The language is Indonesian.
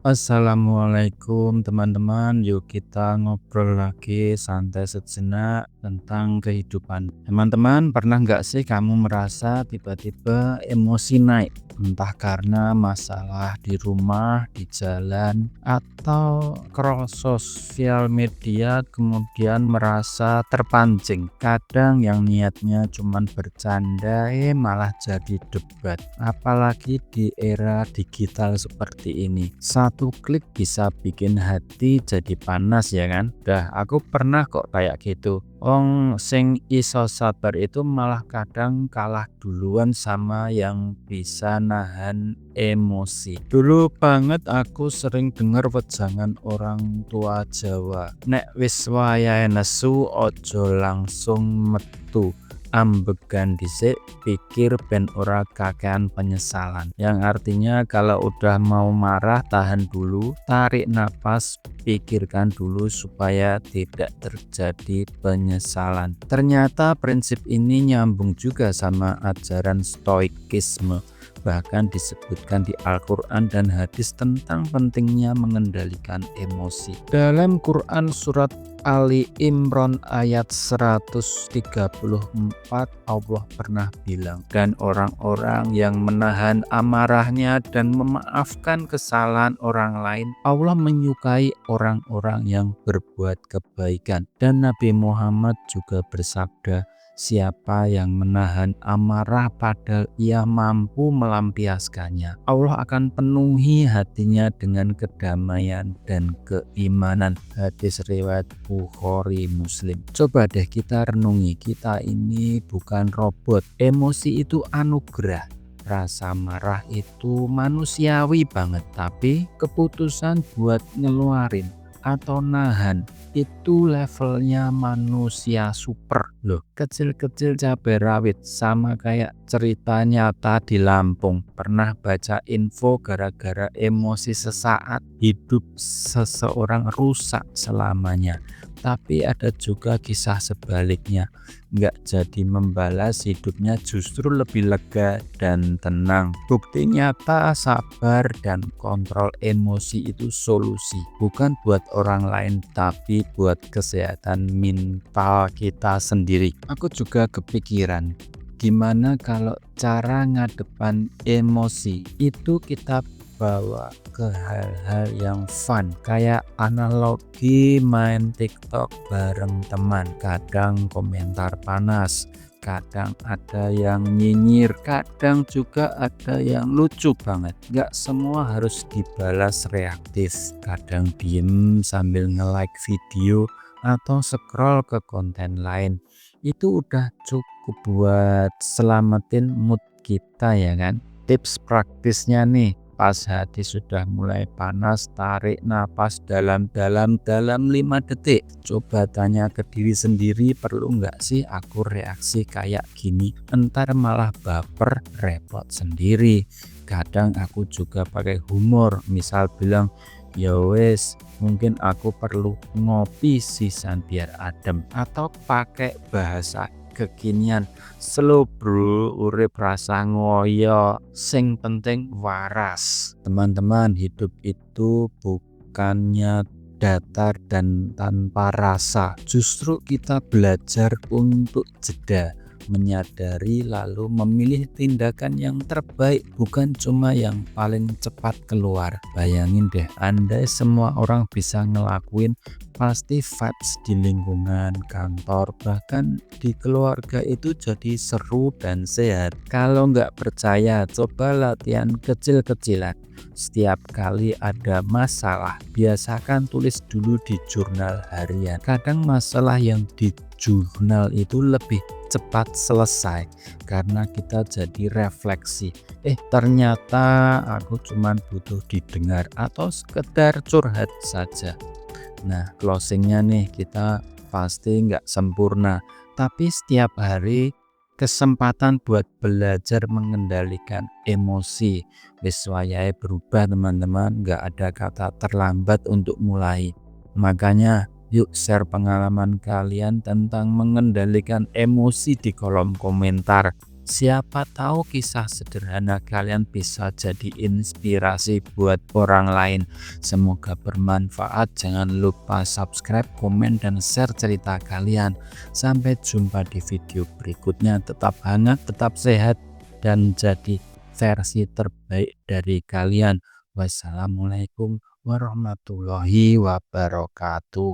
Assalamualaikum teman-teman, yuk kita ngobrol lagi santai sejenak tentang kehidupan. Teman-teman, pernah nggak sih kamu merasa tiba-tiba emosi naik? Entah karena masalah di rumah, di jalan, atau scroll sosial media kemudian merasa terpancing. Kadang yang niatnya cuman bercanda, malah jadi debat. Apalagi di era digital seperti ini. Satu klik bisa bikin hati jadi panas ya kan? Aku pernah kok kayak gitu. Sing iso sabar itu malah kadang kalah duluan sama yang bisa nahan emosi. Dulu banget aku sering denger wejangan orang tua Jawa. Nek wis wayahe nesu ojo langsung metu. Ambegan dhisik, pikir ben ora kakean penyesalan. Yang artinya kalau udah mau marah tahan dulu, tarik napas, pikirkan dulu supaya tidak terjadi penyesalan. Ternyata prinsip ini nyambung juga sama ajaran stoikisme. Bahkan disebutkan di Al-Quran dan hadis tentang pentingnya mengendalikan emosi. Dalam Quran surat Ali Imran ayat 134 Allah pernah bilang, dan orang-orang yang menahan amarahnya dan memaafkan kesalahan orang lain, Allah menyukai orang-orang yang berbuat kebaikan. Dan Nabi Muhammad juga bersabda, siapa yang menahan amarah padahal ia mampu melampiaskannya, Allah akan penuhi hatinya dengan kedamaian dan keimanan. Hadis riwayat Bukhari Muslim. Coba deh kita renungi, kita ini bukan robot. Emosi itu anugerah. Rasa marah itu manusiawi banget, tapi keputusan buat ngeluarin atau nahan itu levelnya manusia super loh. Kecil-kecil cabai rawit sama kayak cerita nyata di Lampung. Pernah baca info gara-gara emosi sesaat hidup seseorang rusak selamanya. Tapi ada juga kisah sebaliknya, nggak jadi membalas, hidupnya justru lebih lega dan tenang. Bukti nyata sabar dan kontrol emosi itu solusi, bukan buat orang lain tapi buat kesehatan mental kita sendiri. Aku juga kepikiran, gimana kalau cara ngadepan emosi itu kita bawa ke hal-hal yang fun, kayak analogi main TikTok bareng teman. Kadang komentar panas, kadang ada yang nyinyir, kadang juga ada yang lucu banget. Gak semua harus dibalas reaktif. Kadang diem sambil nge-like video atau scroll ke konten lain. Itu udah cukup buat selamatin mood kita ya kan. Tips praktisnya nih, pas hati sudah mulai panas, tarik napas dalam-dalam 5 detik. Coba tanya ke diri sendiri, perlu nggak sih aku reaksi kayak gini? Entar malah baper, repot sendiri. Kadang aku juga pakai humor, misal bilang, ya wes, mungkin aku perlu ngopi sisan biar adem. Atau pakai bahasa kekinian, slow bro, urip rasa ngoyo, sing penting waras. Teman-teman, hidup itu bukannya datar dan tanpa rasa. Justru kita belajar untuk jeda, menyadari lalu memilih tindakan yang terbaik, bukan cuma yang paling cepat keluar. Bayangin deh, andai semua orang bisa ngelakuin, pasti vibes di lingkungan kantor bahkan di keluarga itu jadi seru dan sehat. Kalau nggak percaya, coba latihan kecil-kecilan. Setiap kali ada masalah, biasakan tulis dulu di jurnal harian. Kadang masalah yang di jurnal itu lebih cepat selesai karena kita jadi refleksi. Ternyata aku cuman butuh didengar atau sekedar curhat saja. Nah, closingnya nih, kita pasti nggak sempurna, tapi setiap hari kesempatan buat belajar mengendalikan emosi. Wis wayahe berubah teman-teman, nggak ada kata terlambat untuk mulai. Makanya yuk share pengalaman kalian tentang mengendalikan emosi di kolom komentar. Siapa tahu kisah sederhana kalian bisa jadi inspirasi buat orang lain. Semoga bermanfaat. Jangan lupa subscribe, komen, dan share cerita kalian. Sampai jumpa di video berikutnya. Tetap hangat, tetap sehat, dan jadi versi terbaik dari kalian. Wassalamualaikum warahmatullahi wabarakatuh.